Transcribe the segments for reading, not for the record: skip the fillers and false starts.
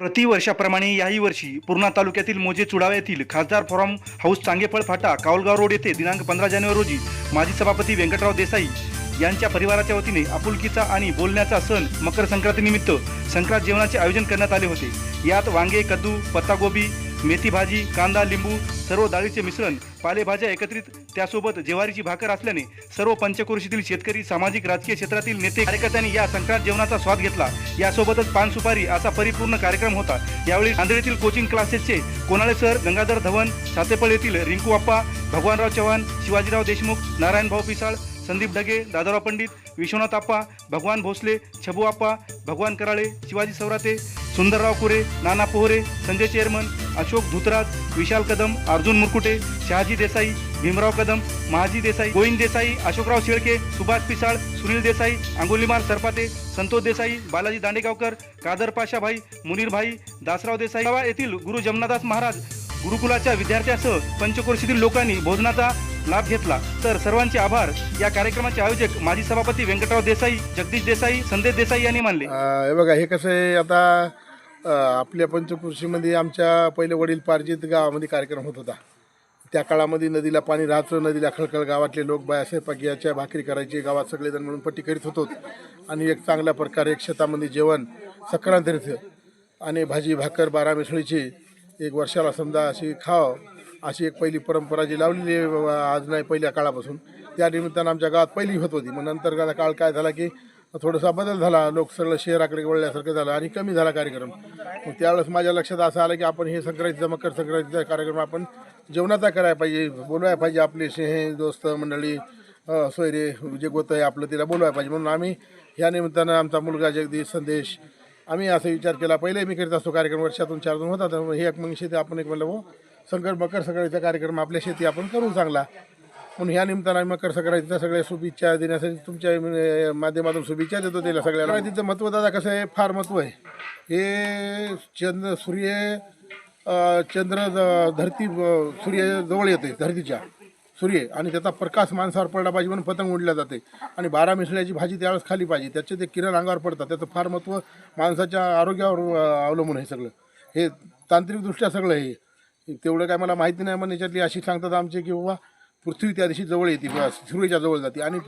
प्रतिवर्षाप्रमाणे याही वर्षी पूर्णा तालुक्यातील मोजे चुडावा येथील खासदार फार्म हाऊस चांगेफळ फाटा कावलगाव रोड येथे दिनांक 15 जानेवारी रोजी माजी सभापती व्यंकटराव देसाई यांच्या परिवाराच्या वतीने आपुलकीचा आणि बोलण्याचा सण मकर संक्रांतीनिमित्त संक्रांत जेवणाचे आयोजन करण्यात आले होते। यात वांगे, कद्दू, पत्तागोबी, मेथी भाजी, कांदा, लिंबू, सर्व डाळीचे मिश्रण, पालेभाज्या एकत्रित, त्यासोबत ज्वारीची भाकर असल्याने सर्व पंचक्रोशीतील शेतकरी, सामाजिक राजकीय क्षेत्रातील नेते कार्यकर्त्यांनी या संक्रांत जेवणाचा स्वाद घेतला। यासोबतच पान सुपारी असा परिपूर्ण कार्यक्रम होता। यावेळी नांदेड कोचिंग क्लासेसचे कोनाळे सर, गंगाधर धवन, सातेपळ येथील रिंकू आप्पा, भगवानराव चव्हाण, शिवाजीराव देशमुख, नारायणभाऊ पिसाळ, संदीप ढगे, दादाराव पंडित, विश्वनाथ आप्पा, भगवान भोसले, छबू आप्पा, भगवान कराळे, शिवाजी सवराते, सुंदरराव कुरे, नाना पोहरे, संजय चेअरमन, अशोक धुतराज, विशाल कदम, अर्जुन मुरकुटे, शहाजी देसाई, भीमराव कदम, महाजी देसाई, गोविंद देसाई, अशोकराव शेळके, सुभाष पिसाळ, सुनील देसाई, अंगुलीमार सरपाते, संतोष देसाई, बालाजी दांडेगावकर, कादर पाशाभाई, मुनीरभाई, दासराव देसाई येथील गुरु जमनादास महाराज गुरुकुलाच्या विद्यार्थ्यांसह पंचक्रोशीतील लोकांनी भोजनाचा लाभ घेतला। तर सर्वांचे आभार। या कार्यक्रमाचे आयोजक माजी सभापती व्यंकटराव देसाई, जगदीश देसाई, संदेश देसाई यांनी मानले। हे बघा, हे कसं आहे, आता आपल्या पंचक्रोशीमध्ये आमच्या पहिले वडील पार्जित गावामध्ये कार्यक्रम होत होता। त्या काळामध्ये नदीला पाणी राहायचं, नदीला खळखळ, गावातले लोक बाया स्वयंपाकीच्या भाकरी करायची, गावात सगळेजण म्हणून पट्टी करीत होतो आणि एक चांगल्या प्रकारे एक शेतामध्ये जेवण संक्रांतीचं आणि भाजी भाकर 12 मिसळीची एक वर्षाला समजा अशी खाव, अशी एक पहिली परंपरा जी लावलेली आज नाही, पहिल्या काळापासून। त्या निमित्तानं आमच्या गावात पहिली होत होती। मग नंतर काळ काय झाला की थोडासा बदल झाला, लोक सगळं शहराकडे वळल्यासारखं झालं आणि कमी झाला कार्यक्रम। मग त्यावेळेस माझ्या लक्षात असं आलं की आपण हे संक्रांतीचा, मकर संक्रांतीचा कार्यक्रम आपण जेवणाचा करायला पाहिजे, बोलवायला पाहिजे। आपले हे दोस्त मंडळी, सोयरे जे गोत आहे आपलं, तिला बोलवायला पाहिजे। म्हणून आम्ही ह्या निमित्तानं आमचा मुलगा जगदीश, संदेश, आम्ही असा विचार केला। पहिले मी करीत असतो कार्यक्रम, वर्षातून 4 होता, तर हे एक मग शेती आपण एक म्हणलं मकर संक्रांतीचा कार्यक्रम आपल्या शेती आपण करू चांगला। म्हणून ह्या निमित्तानं आम्ही मकर संक्रांतीच्या सगळ्या शुभेच्छा देण्यासाठी तुमच्या माध्यमातून शुभेच्छा देतो त्याला सगळ्याला। तिचं महत्त्व दादा कसं आहे, फार महत्त्व आहे। हे चंद्र धरती, सूर्य जवळ येते धरतीच्या, सूर्य, आणि त्याचा प्रकाश माणसावर पडला पाहिजे म्हणून पतंग उडल्या जाते आणि 12 मिसळ्याची भाजी त्यावेळेस खाली पाहिजे, त्याचे ते किरण अंगावर पडतात। त्याचं फार महत्त्व माणसाच्या आरोग्यावर अवलंबून आहे सगळं। हे तांत्रिकदृष्ट्या सगळं हे तेवढं काय मला माहिती नाही, पण याच्यातली अशी सांगतात आमचे की बाबा पृथ्वी त्या दिवशी जवळ येते, सूर्याच्या जवळ जाते आणि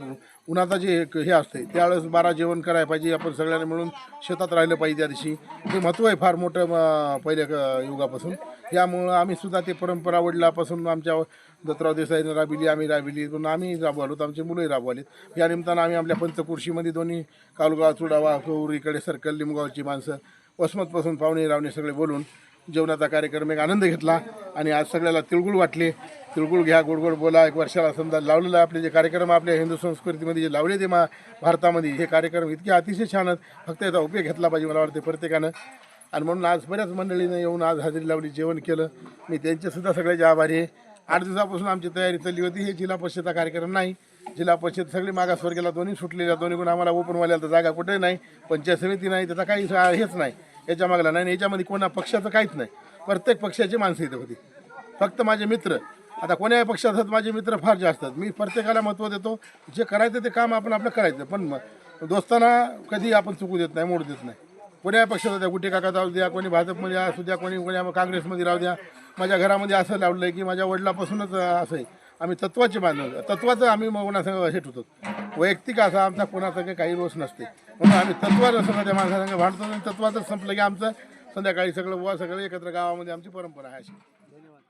उन्हाचा जे हे असते त्यावेळेस 12 जेवण करायला पाहिजे। आपण सगळ्यांनी मिळून शेतात राहिलं पाहिजे त्या दिवशी। हे महत्त्व आहे फार मोठं पहिल्या युगापासून। यामुळं आम्ही सुद्धा ते परंपरा वडिलापासून आमच्या दत्तराव देसाईनं राबविली, आम्ही राबविली, पण आम्ही राबवलोत, आमचे मुलंही राबवलीत। या निमित्तानं आम्ही आपल्या पंचक्रोशीमध्ये दोन्ही कालगाव, चुडावा, इकडे सर्कल, लिंबगावची माणसं, वसमतपासून पाहुणे रावणे सगळे बोलून जेवणाचा कार्यक्रम एक आनंद घेतला आणि आज सगळ्याला तिळगुळ वाटले। तिळगुळ घ्या, गोडगोड बोला। एक वर्षाला समजा लावलेलं आपले जे कार्यक्रम आपल्या हिंदू संस्कृतीमध्ये जे लावले ते भारतामध्ये हे कार्यक्रम इतके अतिशय छान आहेत। फक्त याचा उपयोग घेतला पाहिजे मला वाटते प्रत्येकानं। आणि म्हणून आज बऱ्याच मंडळीनं येऊन आज हजेरी लावली, जेवण केलं। मी त्यांचेसुद्धा सगळ्याचे आभारी आहे। 8 दिवसापासून आमची तयारी चालली होती। हे जिल्हा परिषदचा कार्यक्रम नाही, जिल्हा परिषद सगळी मागासवर्गीला दोन्ही सुटलेल्या, दोन्हीकडून आम्हाला ओपनवाल्याला तर जागा कुठे नाही, पंचायत समिती नाही, त्याचा काही हेच नाही याच्या मागला नाही। याच्यामध्ये कोणा पक्षाचं काहीच नाही, प्रत्येक पक्षाची माणसं इथं होती। फक्त माझे मित्र, आता कोण्याही पक्षात आहेत माझे मित्र फार जास्त आहेत। मी प्रत्येकाला महत्त्व देतो, जे करायचं ते काम आपण आपलं करायचं, पण दोस्तांना कधी आपण चुकू देत नाही, मोडू देत नाही। कोण्याही पक्षात द्या, गुटे काका जाऊ द्या, कोणी भाजपमध्ये असू द्या, कोणी काँग्रेसमध्ये राहू द्या। माझ्या घरामध्ये असं लावलं आहे की माझ्या वडिलापासूनच असं आहे, आम्ही तत्वाचे बांधव, तत्वाचं आम्ही कोणासंग हेट होतो। वैयक्तिक असा आमचा कोणासंग काही रोष नसते, म्हणून आम्ही तत्वाचं सगळं त्या माणसासंग भांडतो आणि तत्वाचं संपलं की आमचं संध्याकाळी सगळं एकत्र गावामध्ये आमची परंपरा आहे अशी। धन्यवाद।